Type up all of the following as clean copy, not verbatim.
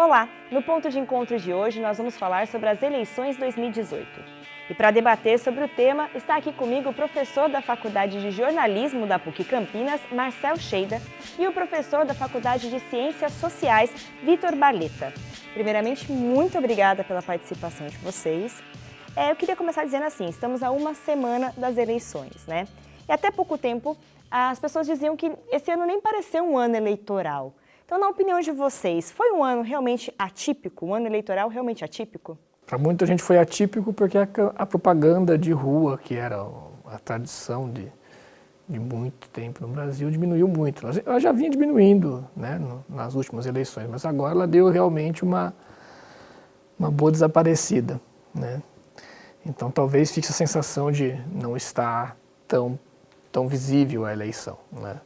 Olá! No ponto de encontro de hoje nós vamos falar sobre as eleições 2018. E para debater sobre o tema, está aqui comigo o professor da Faculdade de Jornalismo da PUC Campinas, Marcel Scheida, e o professor da Faculdade de Ciências Sociais, Vitor Barletta. Primeiramente, muito obrigada pela participação de vocês. Eu queria começar dizendo assim, estamos a uma semana das eleições, né? E até pouco tempo, as pessoas diziam que esse ano nem pareceu um ano eleitoral. Então, na opinião de vocês, foi um ano realmente atípico, um ano eleitoral realmente atípico? Para muita gente foi atípico porque a propaganda de rua, que era a tradição de muito tempo no Brasil, diminuiu muito. Ela já vinha diminuindo, né, nas últimas eleições, mas agora ela deu realmente uma boa desaparecida, né? Então talvez fique a sensação de não estar tão visível a eleição, né?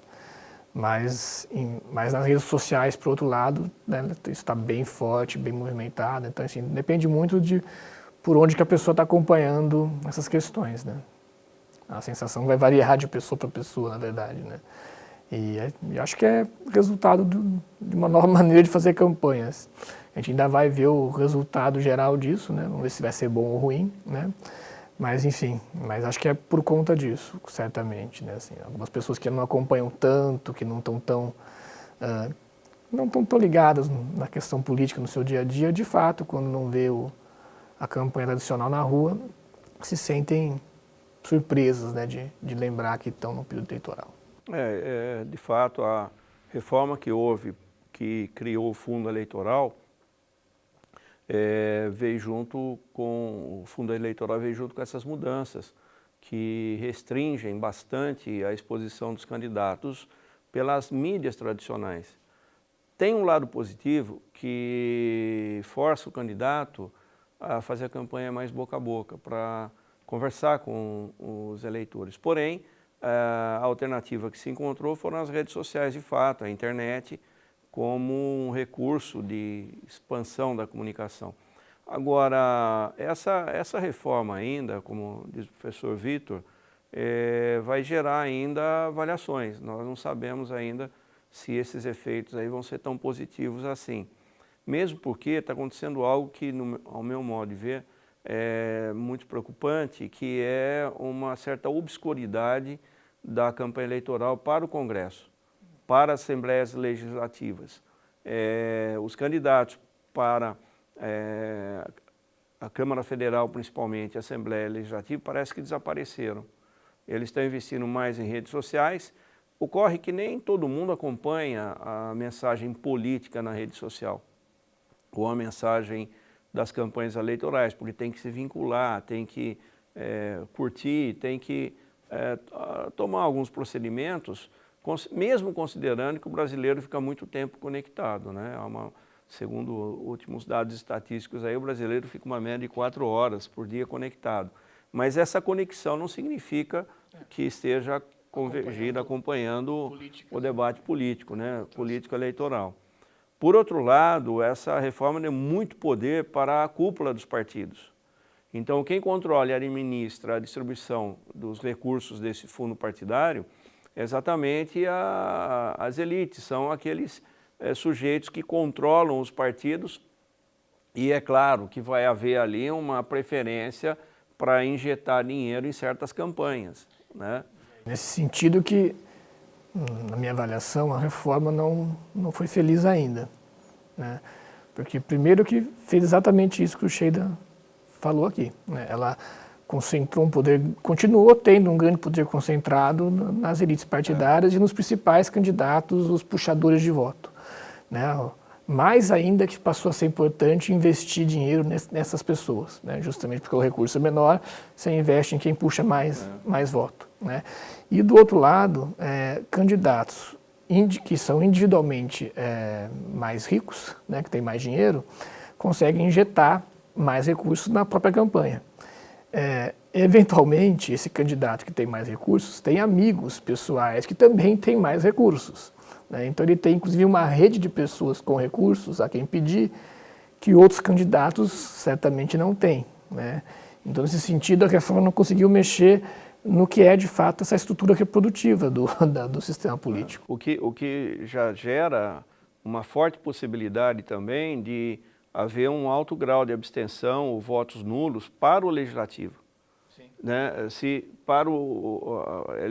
Mas nas redes sociais, por outro lado, né, está bem forte, bem movimentada. Então, assim, depende muito de por onde que a pessoa está acompanhando essas questões, né? A sensação vai variar de pessoa para pessoa, na verdade, né? E acho que é resultado de uma nova maneira de fazer campanhas. A gente ainda vai ver o resultado geral disso, né? Vamos ver se vai ser bom ou ruim, né? Mas, enfim, acho que é por conta disso, certamente, né? Assim, algumas pessoas que não acompanham tanto, que não estão tão ligadas na questão política no seu dia a dia, de fato, quando não vê a campanha tradicional na rua, se sentem surpresas, né, de lembrar que estão no período eleitoral. De fato, a reforma que houve, que criou o fundo eleitoral, veio junto com o fundo eleitoral, veio junto com essas mudanças que restringem bastante a exposição dos candidatos pelas mídias tradicionais. Tem um lado positivo que força o candidato a fazer a campanha mais boca a boca, para conversar com os eleitores. Porém, a alternativa que se encontrou foram as redes sociais, de fato, a internet, como um recurso de expansão da comunicação. Agora, essa reforma ainda, como diz o professor Vitor, vai gerar ainda avaliações. Nós não sabemos ainda se esses efeitos aí vão ser tão positivos assim. Mesmo porque está acontecendo algo que, ao meu modo de ver, é muito preocupante, que é uma certa obscuridade da campanha eleitoral para o Congresso, para as assembleias legislativas. Os candidatos para a Câmara Federal, principalmente, a Assembleia Legislativa, parece que desapareceram. Eles estão investindo mais em redes sociais. Ocorre que nem todo mundo acompanha a mensagem política na rede social, ou a mensagem das campanhas eleitorais, porque tem que se vincular, tem que curtir, tem que tomar alguns procedimentos, mesmo considerando que o brasileiro fica muito tempo conectado, né? Segundo últimos dados estatísticos, aí, o brasileiro fica uma média de 4 horas por dia conectado. Mas essa conexão não significa que esteja convergido, acompanhando o debate político, né? Político eleitoral. Por outro lado, essa reforma deu muito poder para a cúpula dos partidos. Então, quem controla e administra a distribuição dos recursos desse fundo partidário é exatamente as elites, são aqueles sujeitos que controlam os partidos, e é claro que vai haver ali uma preferência para injetar dinheiro em certas campanhas, né? Nesse sentido que, na minha avaliação, a reforma não foi feliz ainda, né? Porque primeiro que fez exatamente isso que o Scheida falou aqui, né? Ela concentrou um poder, continuou tendo um grande poder concentrado nas elites partidárias e nos principais candidatos, os puxadores de voto, né? Mais ainda que passou a ser importante investir dinheiro nessas pessoas, né? Justamente porque o recurso é menor, você investe em quem puxa mais voto, né? E do outro lado, candidatos que são individualmente mais ricos, né, que têm mais dinheiro, conseguem injetar mais recursos na própria campanha. Eventualmente, esse candidato que tem mais recursos tem amigos pessoais que também têm mais recursos, né? Então ele tem inclusive uma rede de pessoas com recursos a quem pedir que outros candidatos certamente não têm, né? Então, nesse sentido, a reforma não conseguiu mexer no que é de fato essa estrutura reprodutiva do sistema político. O que já gera uma forte possibilidade também de haver um alto grau de abstenção ou votos nulos para o legislativo. Sim. Né? Se para a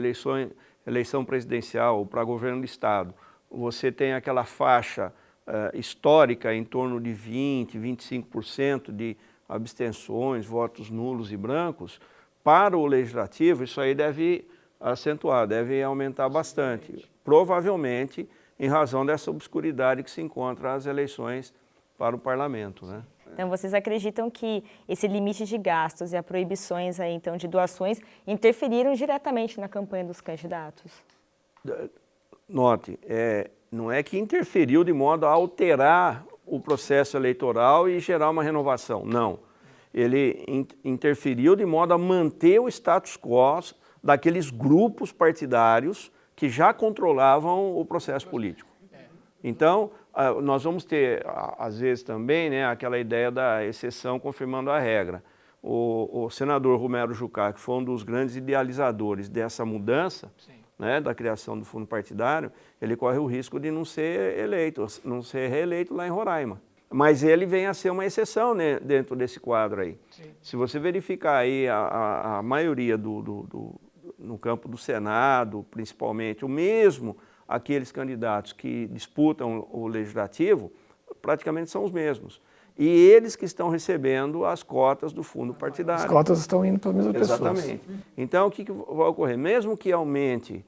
eleição presidencial ou para governo do estado, você tem aquela faixa histórica em torno de 20%, 25% de abstenções, votos nulos e brancos, para o legislativo isso aí deve acentuar, deve aumentar bastante. Provavelmente em razão dessa obscuridade que se encontra as eleições para o parlamento, né? Então, vocês acreditam que esse limite de gastos e as proibições aí, então, de doações interferiram diretamente na campanha dos candidatos? Note, não é que interferiu de modo a alterar o processo eleitoral e gerar uma renovação, não. Ele interferiu de modo a manter o status quo daqueles grupos partidários que já controlavam o processo político. Então, nós vamos ter, às vezes também, né, aquela ideia da exceção confirmando a regra. O senador Romero Jucá, que foi um dos grandes idealizadores dessa mudança, né, da criação do fundo partidário, ele corre o risco de não ser eleito, não ser reeleito lá em Roraima. Mas ele vem a ser uma exceção, né, dentro desse quadro aí. Sim. Se você verificar aí a maioria no campo do Senado, principalmente, o mesmo aqueles candidatos que disputam o legislativo, praticamente são os mesmos. E eles que estão recebendo as cotas do fundo partidário. As cotas estão indo para as mesmas pessoas. Exatamente. Então, o que vai ocorrer? Mesmo que aumente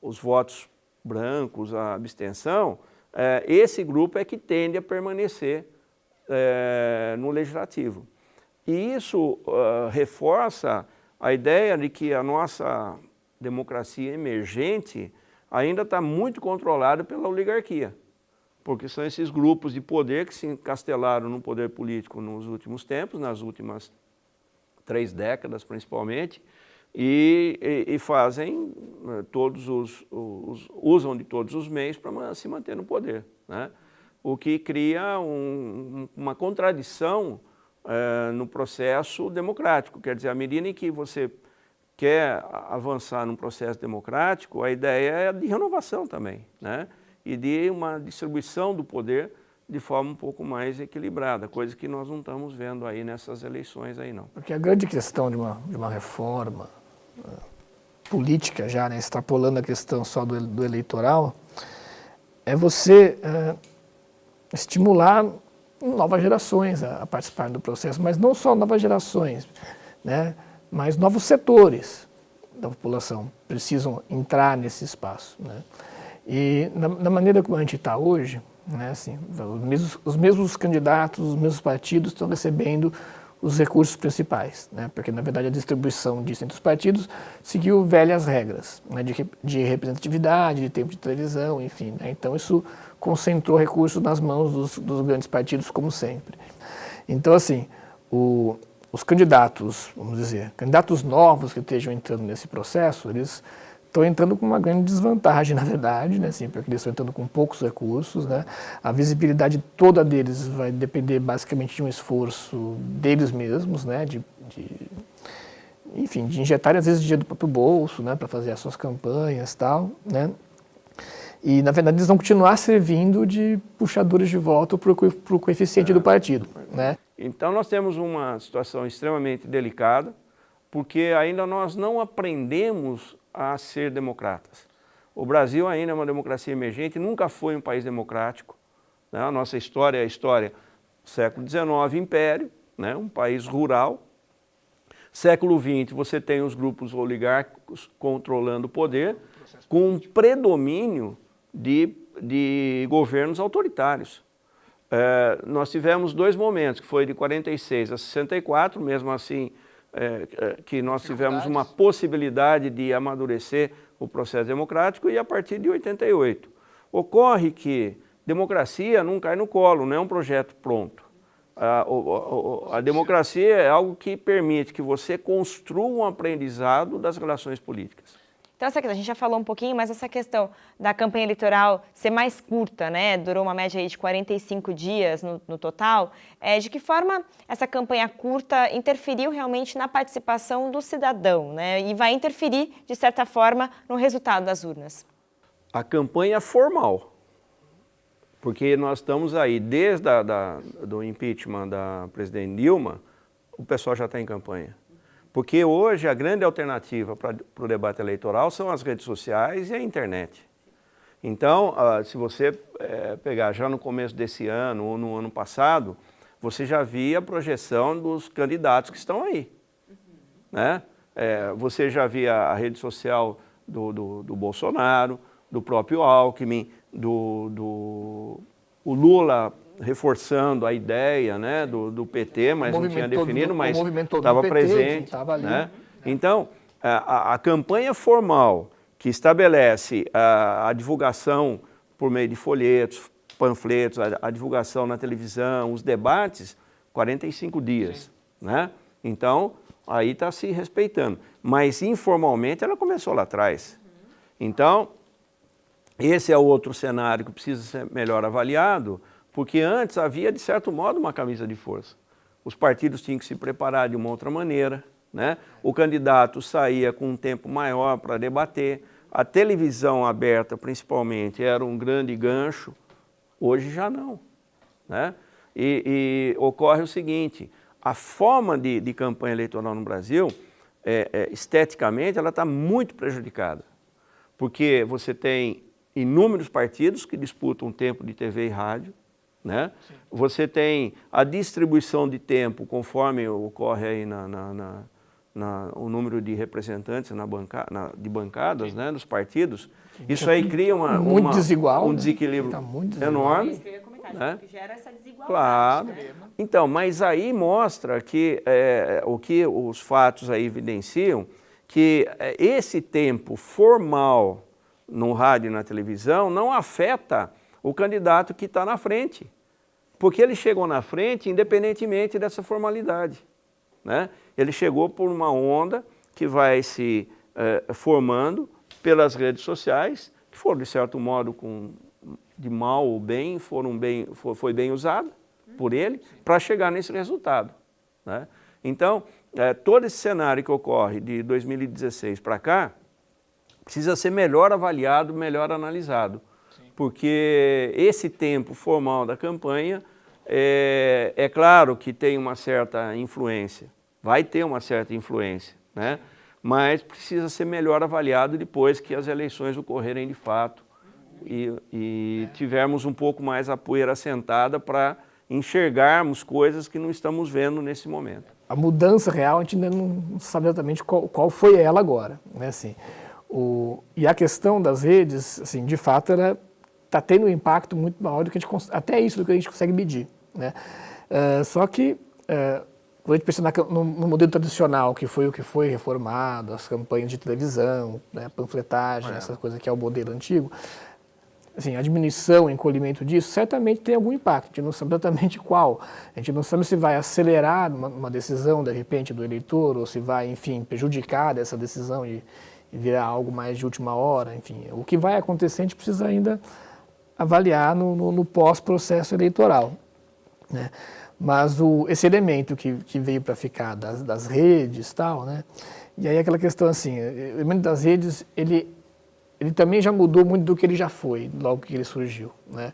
os votos brancos, a abstenção, esse grupo é que tende a permanecer no legislativo. E isso reforça a ideia de que a nossa democracia emergente ainda está muito controlada pela oligarquia, porque são esses grupos de poder que se encastelaram no poder político nos últimos tempos, nas últimas 3 décadas principalmente, e fazem usam de todos os meios para se manter no poder, né? O que cria uma contradição no processo democrático. Quer dizer, à medida em que você quer avançar num processo democrático, a ideia é de renovação também, né? E de uma distribuição do poder de forma um pouco mais equilibrada, coisa que nós não estamos vendo aí nessas eleições aí não. Porque a grande questão de uma reforma política já, né, extrapolando a questão só do eleitoral, é você estimular novas gerações a participarem do processo, mas não só novas gerações, né, mas novos setores da população precisam entrar nesse espaço, né? E na maneira como a gente está hoje, né, assim, os mesmos candidatos, os mesmos partidos estão recebendo os recursos principais, né, porque na verdade a distribuição disso entre os partidos seguiu velhas regras, né, de representatividade, de tempo de televisão, enfim, né, então isso concentrou recursos nas mãos dos grandes partidos como sempre. Então assim, os candidatos, vamos dizer, candidatos novos que estejam entrando nesse processo, eles estão entrando com uma grande desvantagem, na verdade, né, assim, porque eles estão entrando com poucos recursos, né, a visibilidade toda deles vai depender basicamente de um esforço deles mesmos, né, enfim, de injetar às vezes dinheiro do próprio bolso, né, para fazer as suas campanhas e tal, né, e na verdade eles vão continuar servindo de puxadores de voto para o coeficiente do partido, né. Então nós temos uma situação extremamente delicada, porque ainda nós não aprendemos a ser democratas. O Brasil ainda é uma democracia emergente, nunca foi um país democrático, né? A nossa história é a história do século XIX, império, né? Um país rural. Século XX, você tem os grupos oligárquicos controlando o poder, com um predomínio de governos autoritários. Nós tivemos 2 momentos, que foi de 46 a 64, mesmo assim, que nós tivemos uma possibilidade de amadurecer o processo democrático, e a partir de 88. Ocorre que democracia não cai no colo, não é um projeto pronto. A democracia é algo que permite que você construa um aprendizado das relações políticas. Então, a gente já falou um pouquinho, mas essa questão da campanha eleitoral ser mais curta, né? Durou uma média aí de 45 dias no total. De que forma essa campanha curta interferiu realmente na participação do cidadão, né? E vai interferir, de certa forma, no resultado das urnas? A campanha formal, Porque nós estamos aí, desde do impeachment da presidente Dilma, o pessoal já está em campanha. Porque hoje a grande alternativa para o debate eleitoral são as redes sociais e a internet. Então, se você pegar já no começo desse ano ou no ano passado, você já via a projeção dos candidatos que estão aí. Né? Você já via a rede social do Bolsonaro, do próprio Alckmin, o Lula reforçando a ideia, né, do PT, mas não tinha definido, mas estava presente. Estava ali. Né? Então, a campanha formal que estabelece a divulgação por meio de folhetos, panfletos, a divulgação na televisão, os debates, 45 dias. Né? Então, aí está se respeitando. Mas informalmente ela começou lá atrás. Então, esse é o outro cenário que precisa ser melhor avaliado, porque antes havia, de certo modo, uma camisa de força. Os partidos tinham que se preparar de uma outra maneira, né? O candidato saía com um tempo maior para debater, a televisão aberta, principalmente, era um grande gancho, hoje já não. Né? E ocorre o seguinte, a forma de campanha eleitoral no Brasil, esteticamente, ela está muito prejudicada, porque você tem inúmeros partidos que disputam tempo de TV e rádio, né? Você tem a distribuição de tempo conforme ocorre aí o número de representantes de bancadas, né, dos partidos. Isso aí cria muito desigual, um desequilíbrio enorme. Isso que eu ia comentar, né? que gera essa desigualdade. Claro. Né? Então, mas aí mostra que o que os fatos aí evidenciam, que esse tempo formal no rádio e na televisão não afeta o candidato que está na frente, porque ele chegou na frente independentemente dessa formalidade. Né? Ele chegou por uma onda que vai se formando pelas redes sociais, que foram, de certo modo, de mal ou bem, foi bem usada por ele para chegar nesse resultado. Né? Então, todo esse cenário que ocorre de 2016 para cá, precisa ser melhor avaliado, melhor analisado. Sim. Porque esse tempo formal da campanha, é claro que tem uma certa influência, vai ter uma certa influência, né? Mas precisa ser melhor avaliado depois que as eleições ocorrerem de fato e tivermos um pouco mais a poeira assentada para enxergarmos coisas que não estamos vendo nesse momento. A mudança real, a gente ainda não sabe exatamente qual foi ela agora, né? Assim, e a questão das redes, assim, de fato, ela está tendo um impacto muito maior do que até isso do que a gente consegue medir. Né? Só que, quando a gente pensa no modelo tradicional, que foi o que foi reformado, as campanhas de televisão, né, panfletagem, essas coisas que é o modelo antigo, assim, a diminuição, o encolhimento disso, certamente tem algum impacto, a gente não sabe exatamente qual. A gente não sabe se vai acelerar uma decisão, de repente, do eleitor, ou se vai, enfim, prejudicar dessa decisão e virar algo mais de última hora, enfim. O que vai acontecer a gente precisa ainda avaliar no pós-processo eleitoral. Né? Mas esse elemento que veio para ficar das redes e tal, né? E aí aquela questão assim, o elemento das redes, ele também já mudou muito do que ele já foi, logo que ele surgiu. Né?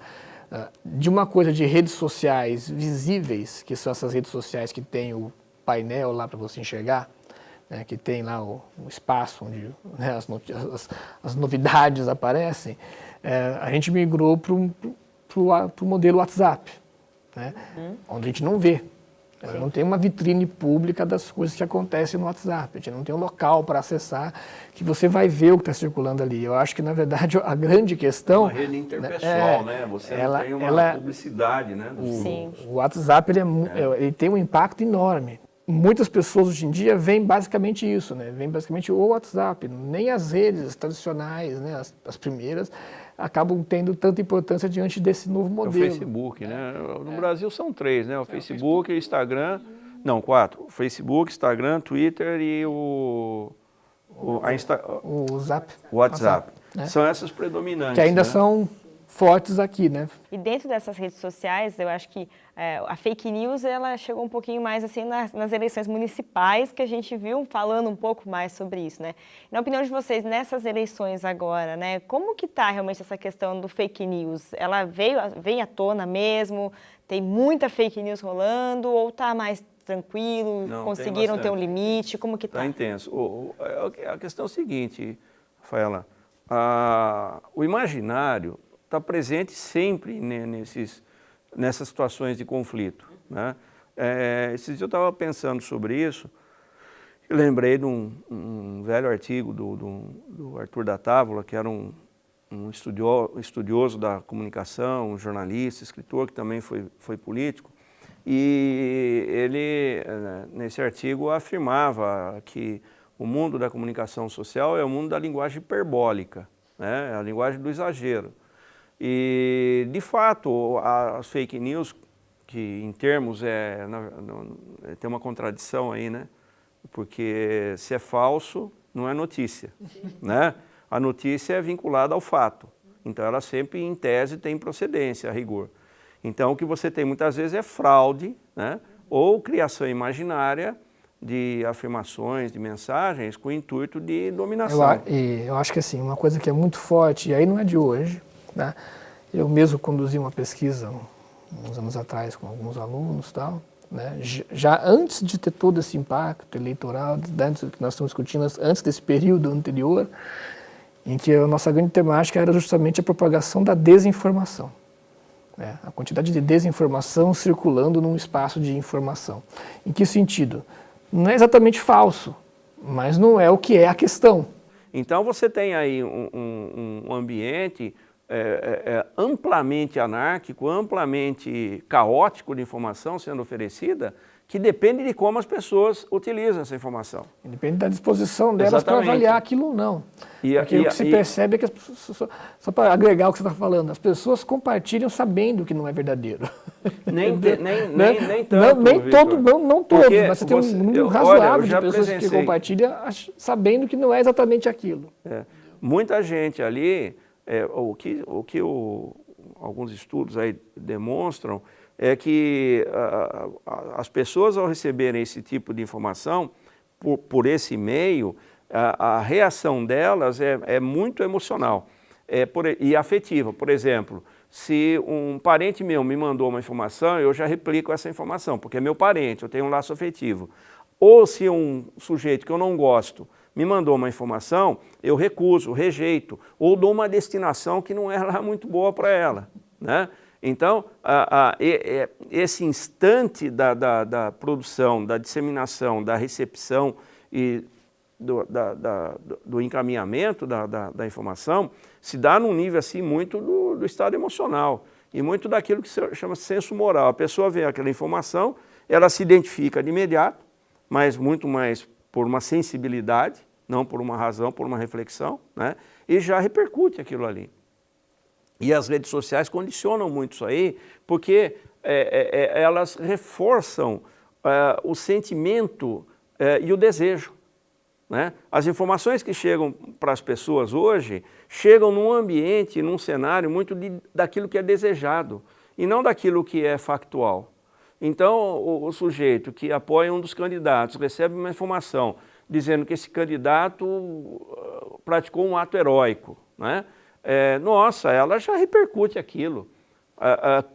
De uma coisa de redes sociais visíveis, que são essas redes sociais que tem o painel lá para você enxergar, que tem lá o espaço onde, né, as novidades aparecem, a gente migrou para o modelo WhatsApp, né, onde a gente não vê. Não tem uma vitrine pública das coisas que acontecem no WhatsApp, a gente não tem um local para acessar que você vai ver o que está circulando ali. Eu acho que, na verdade, a grande questão... Uma rede interpessoal, né? Você não tem uma publicidade, né? O WhatsApp ele tem um impacto enorme. Muitas pessoas hoje em dia veem basicamente isso, né? Veem basicamente o WhatsApp, nem as redes tradicionais, né? As primeiras, acabam tendo tanta importância diante desse novo modelo. É o Facebook, né? No Brasil são 3, né? O Facebook, o Instagram, não, 4. O Facebook, Instagram, Twitter e o Zap. WhatsApp. Né? São essas predominantes. Que ainda são fortes aqui, né? E dentro dessas redes sociais, eu acho que a fake news, ela chegou um pouquinho mais assim nas eleições municipais, que a gente viu falando um pouco mais sobre isso, né? Na opinião de vocês, nessas eleições agora, né, como que está realmente essa questão do fake news? Ela vem à tona mesmo? Tem muita fake news rolando ou está mais tranquilo? Não, conseguiram ter um limite? Como que está? Está intenso. A questão é o seguinte, Rafaela, o imaginário está presente sempre nessas situações de conflito, né? Esses dias eu estava pensando sobre isso, e lembrei de um velho artigo do Arthur da Távola, que era um estudioso da comunicação, um jornalista, escritor, que também foi político, e ele, nesse artigo, afirmava que o mundo da comunicação social é o mundo da linguagem hiperbólica, né? A linguagem do exagero. E, de fato, as fake news, que em termos tem uma contradição aí, né? Porque se é falso, não é notícia, né? A notícia é vinculada ao fato. Então, ela sempre, em tese, tem procedência, a rigor. Então, o que você tem muitas vezes é fraude, né? Ou criação imaginária de afirmações, de mensagens com o intuito de dominação. Eu acho que assim, uma coisa que é muito forte, e aí não é de hoje, né? Eu mesmo conduzi uma pesquisa uns anos atrás com alguns alunos e tal, né? Já antes de ter todo esse impacto eleitoral, antes do que nós estamos discutindo, antes desse período anterior, em que a nossa grande temática era justamente a propagação da desinformação, né? A quantidade de desinformação circulando num espaço de informação. Em que sentido? Não é exatamente falso, mas não é o que é a questão. Então você tem aí um ambiente amplamente anárquico, amplamente caótico de informação sendo oferecida, que depende de como as pessoas utilizam essa informação. Depende da disposição delas para avaliar aquilo ou não. Porque o que se percebe é que as pessoas, só para agregar o que você está falando, as pessoas compartilham sabendo que não é verdadeiro. Nem tanto, não todos, mas você tem um número razoável de pessoas que compartilham sabendo que não é exatamente aquilo. Muita gente ali, alguns estudos aí demonstram, é que as pessoas, ao receberem esse tipo de informação por esse meio, a reação delas é muito emocional e afetiva. Por exemplo, se um parente meu me mandou uma informação, eu já replico essa informação, porque é meu parente, eu tenho um laço afetivo. Ou se um sujeito que eu não gosto me mandou uma informação, eu recuso, rejeito, ou dou uma destinação que não é lá muito boa para ela, né? Então, esse instante da produção, da disseminação, da recepção e do encaminhamento da informação se dá num nível assim muito do estado emocional e muito daquilo que se chama senso moral. A pessoa vê aquela informação, ela se identifica de imediato, mas muito mais por uma sensibilidade, não por uma razão, por uma reflexão, né? E já repercute aquilo ali. E as redes sociais condicionam muito isso aí, porque elas reforçam o sentimento e o desejo, né? As informações que chegam para as pessoas hoje, chegam num ambiente, num cenário muito daquilo que é desejado, e não daquilo que é factual. Então, o sujeito que apoia um dos candidatos recebe uma informação dizendo que esse candidato praticou um ato heróico, né? Nossa, ela já repercute aquilo,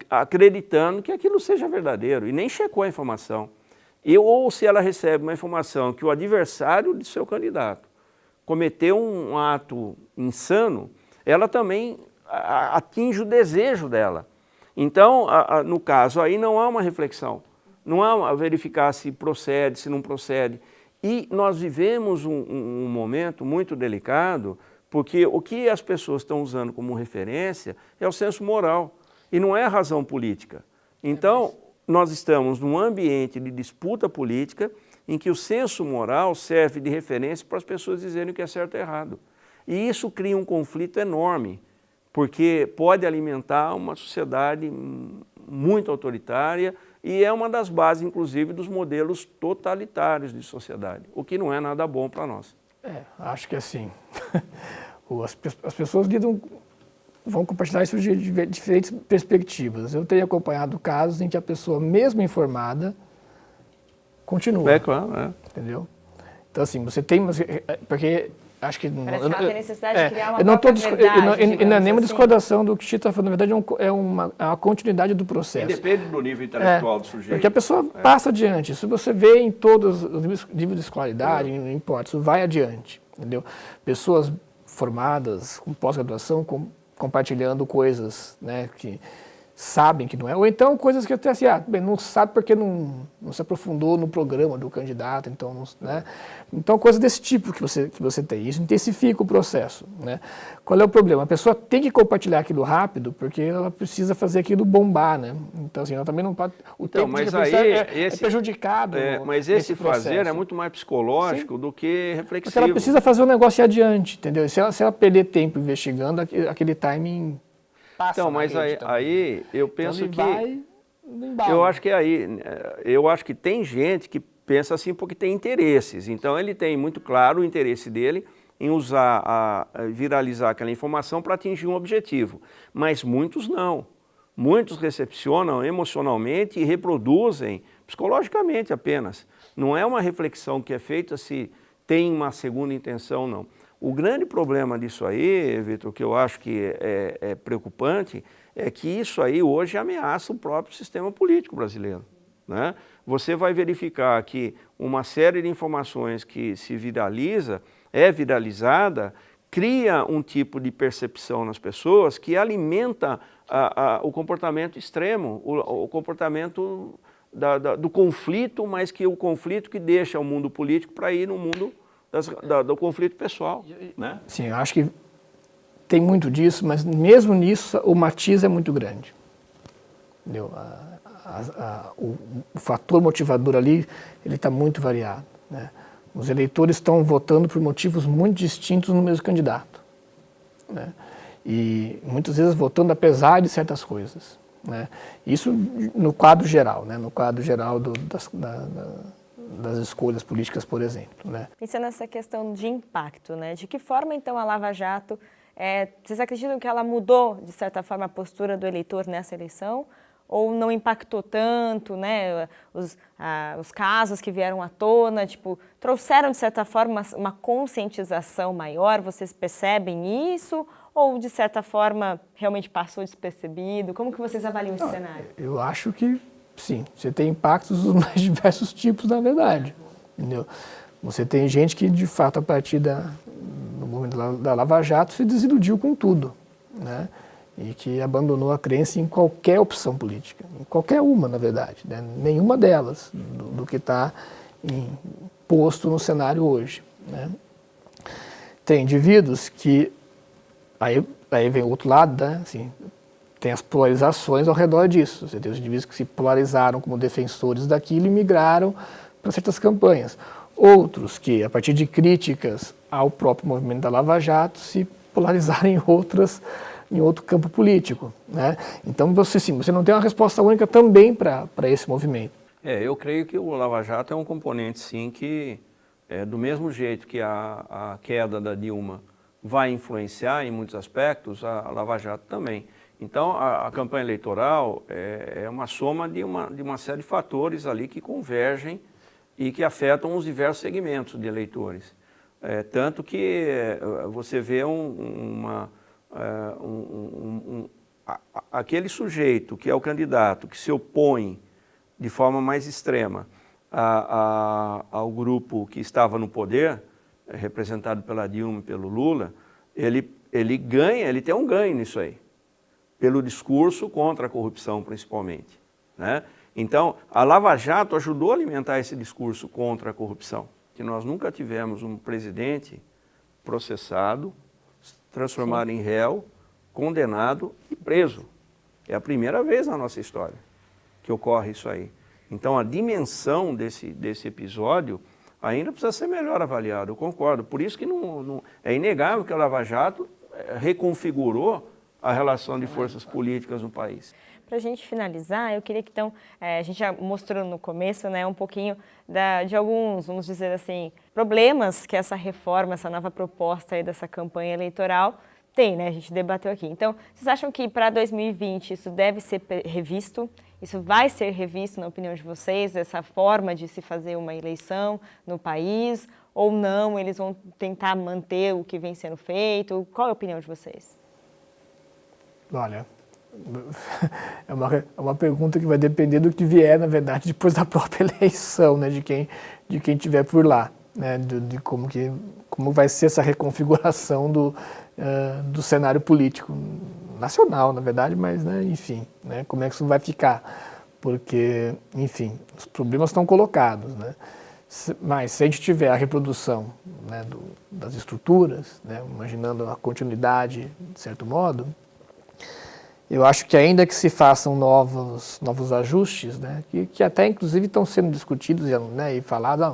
acreditando que aquilo seja verdadeiro, e nem checou a informação. Ou se ela recebe uma informação que o adversário de seu candidato cometeu um ato insano, ela também atinge o desejo dela. Então, no caso aí não há uma reflexão, não há verificar se procede, se não procede. E nós vivemos um momento muito delicado, porque o que as pessoas estão usando como referência é o senso moral e não é a razão política. Então, nós estamos num ambiente de disputa política em que o senso moral serve de referência para as pessoas dizerem o que é certo e errado. E isso cria um conflito enorme, porque pode alimentar uma sociedade muito autoritária e é uma das bases, inclusive, dos modelos totalitários de sociedade, o que não é nada bom para nós. Acho que assim, as pessoas lidam vão compartilhar isso de diferentes perspectivas. Eu tenho acompanhado casos em que a pessoa, mesmo informada, continua. É claro, é. Entendeu? Então, assim, você tem... Porque acho que... Parece que ela tem necessidade de criar uma eu não própria estou verdade, não é nenhuma assim. discordação do que o Tito está falando. Na verdade, é uma continuidade do processo. Depende do nível intelectual do sujeito. Porque a pessoa passa adiante. Isso você vê em todos os níveis de escolaridade, não importa, isso vai adiante. Entendeu? Pessoas formadas, com pós-graduação, compartilhando coisas, né, que sabem que não é, ou então coisas que até assim, bem, não sabe porque não se aprofundou no programa do candidato, então, né? Então, coisas desse tipo que você tem, isso intensifica o processo, né? Qual é o problema? A pessoa tem que compartilhar aquilo rápido, porque ela precisa fazer aquilo bombar, né? Então, assim, ela também não pode... O tempo mas de reflexão aí, é prejudicado mas esse nesse processo. fazer é muito mais psicológico do que reflexivo. Porque ela precisa fazer o negócio ir adiante, entendeu? Se ela perder tempo investigando, aquele timing... Então, mas aí eu penso então que... Eu acho que eu acho que tem gente que pensa assim porque tem interesses. Então, ele tem muito claro o interesse dele em viralizar aquela informação para atingir um objetivo. Mas muitos não. Muitos recepcionam emocionalmente e reproduzem psicologicamente apenas. Não é uma reflexão que é feita se tem uma segunda intenção, não. O grande problema disso aí, Vitor, que eu acho que é preocupante, é que isso aí hoje ameaça o próprio sistema político brasileiro, né? Você vai verificar que uma série de informações que se é viralizada, cria um tipo de percepção nas pessoas que alimenta o comportamento extremo, o comportamento do conflito, mas que o conflito que deixa o mundo político para ir no mundo do conflito pessoal, né? Sim, eu acho que tem muito disso, mas mesmo nisso o matiz é muito grande. Entendeu? O fator motivador ali, ele está muito variado, né? Os eleitores estão votando por motivos muito distintos no mesmo candidato, né? E muitas vezes votando apesar de certas coisas, né? Isso no quadro geral, né? No quadro geral das escolhas políticas, por exemplo, né? Pensando nessa questão de impacto, né? De que forma, então, a Lava Jato, vocês acreditam que ela mudou, de certa forma, a postura do eleitor nessa eleição? Ou não impactou tanto, né? Os casos que vieram à tona, tipo, trouxeram, de certa forma, uma conscientização maior? Vocês percebem isso? Ou, de certa forma, realmente passou despercebido? Como que vocês avaliam esse cenário? Eu acho que sim, você tem impactos dos mais diversos tipos, na verdade, entendeu? Você tem gente que, de fato, a partir do momento da Lava Jato, se desiludiu com tudo, né? E que abandonou a crença em qualquer opção política, em qualquer uma, na verdade, né? Nenhuma delas, do que está posto no cenário hoje, né? Tem indivíduos que, aí vem o outro lado, né? Assim, tem as polarizações ao redor disso. Você tem os indivíduos que se polarizaram como defensores daquilo e migraram para certas campanhas. Outros que, a partir de críticas ao próprio movimento da Lava Jato, se polarizaram em outro campo político, né? Então, você não tem uma resposta única também para esse movimento. Eu creio que o Lava Jato é um componente, sim, que, do mesmo jeito que a queda da Dilma vai influenciar em muitos aspectos, a Lava Jato também. Então, a campanha eleitoral é uma soma de uma série de fatores ali que convergem e que afetam os diversos segmentos de eleitores. Tanto que você vê aquele sujeito que é o candidato que se opõe de forma mais extrema ao grupo que estava no poder, representado pela Dilma e pelo Lula, ele ganha, ele tem um ganho nisso aí, pelo discurso contra a corrupção, principalmente, né? Então, a Lava Jato ajudou a alimentar esse discurso contra a corrupção, que nós nunca tivemos um presidente processado, transformado em réu, condenado e preso. É a primeira vez na nossa história que ocorre isso aí. Então, a dimensão desse episódio ainda precisa ser melhor avaliada, eu concordo. Por isso que é inegável que a Lava Jato reconfigurou a relação de forças políticas no país. Para a gente finalizar, eu queria que, então, a gente já mostrou no começo, né, um pouquinho de alguns, vamos dizer assim, problemas que essa reforma, essa nova proposta aí dessa campanha eleitoral Tem, né? A gente debateu aqui. Então, vocês acham que para 2020 isso deve ser revisto? Isso vai ser revisto, na opinião de vocês, essa forma de se fazer uma eleição no país? Ou não, eles vão tentar manter o que vem sendo feito? Qual é a opinião de vocês? Olha, é uma pergunta que vai depender do que vier, na verdade, depois da própria eleição, né? De quem estiver por lá, né? De como vai ser essa reconfiguração do cenário político nacional, na verdade, mas, né, enfim, né, como é que isso vai ficar? Porque, enfim, os problemas estão colocados, né? Mas se a gente tiver a reprodução, né, das estruturas, né, imaginando a continuidade, de certo modo, eu acho que ainda que se façam novos ajustes, né, que até inclusive estão sendo discutidos, né, e falados,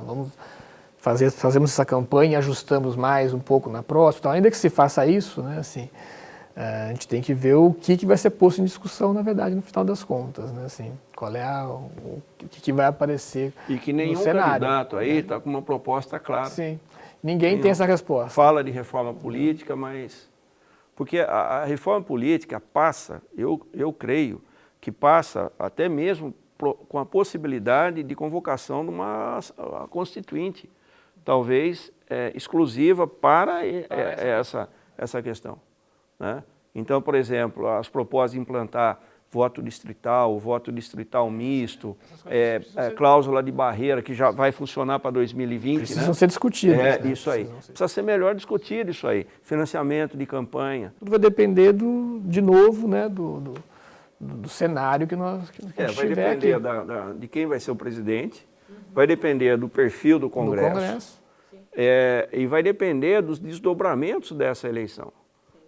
fazemos essa campanha e ajustamos mais um pouco na próxima. Então, ainda que se faça isso, né, assim, a gente tem que ver o que vai ser posto em discussão, na verdade, no final das contas, né, assim, qual é o que vai aparecer no cenário. E que nenhum candidato aí está com uma proposta clara. Sim, ninguém tem essa resposta. Fala de reforma política, mas... Porque a reforma política passa, eu creio, que passa até mesmo com a possibilidade de convocação de uma constituinte, talvez exclusiva para essa questão, né? Então, por exemplo, as propostas de implantar voto distrital misto, cláusula de barreira, que já vai funcionar para 2020. Precisam ser discutidas. Né? Isso aí. Precisa ser melhor discutido isso aí. Financiamento de campanha. Tudo vai depender, de novo, né, do cenário que nós vai depender de quem vai ser o presidente, vai depender do perfil do Congresso. E vai depender dos desdobramentos dessa eleição,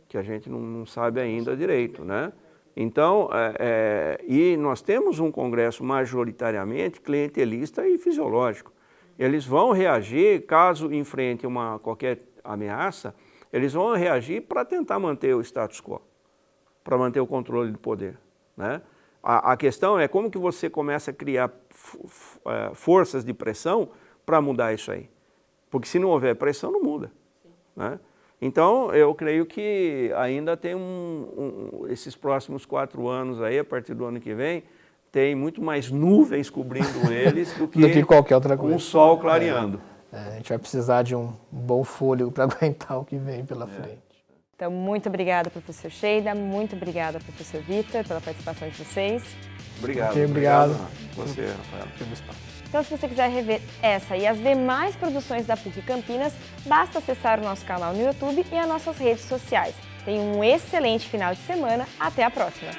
que a gente não sabe ainda direito, né? Então, e nós temos um Congresso majoritariamente clientelista e fisiológico. Eles vão reagir, caso enfrentem qualquer ameaça, eles vão reagir para tentar manter o status quo, para manter o controle do poder, né? A questão é como que você começa a criar forças de pressão para mudar isso aí. Porque se não houver pressão, não muda, né? Então, eu creio que ainda tem esses próximos 4 anos aí, a partir do ano que vem, tem muito mais nuvens cobrindo eles do que qualquer outra coisa. Um sol clareando. A gente vai precisar de um bom fôlego para aguentar o que vem pela frente. Então, muito obrigada, professor Sheida, muito obrigada, professor Vitor, pela participação de vocês. Obrigado. Obrigado. Você, Rafael. Então, se você quiser rever essa e as demais produções da PUC Campinas, basta acessar o nosso canal no YouTube e as nossas redes sociais. Tenha um excelente final de semana. Até a próxima!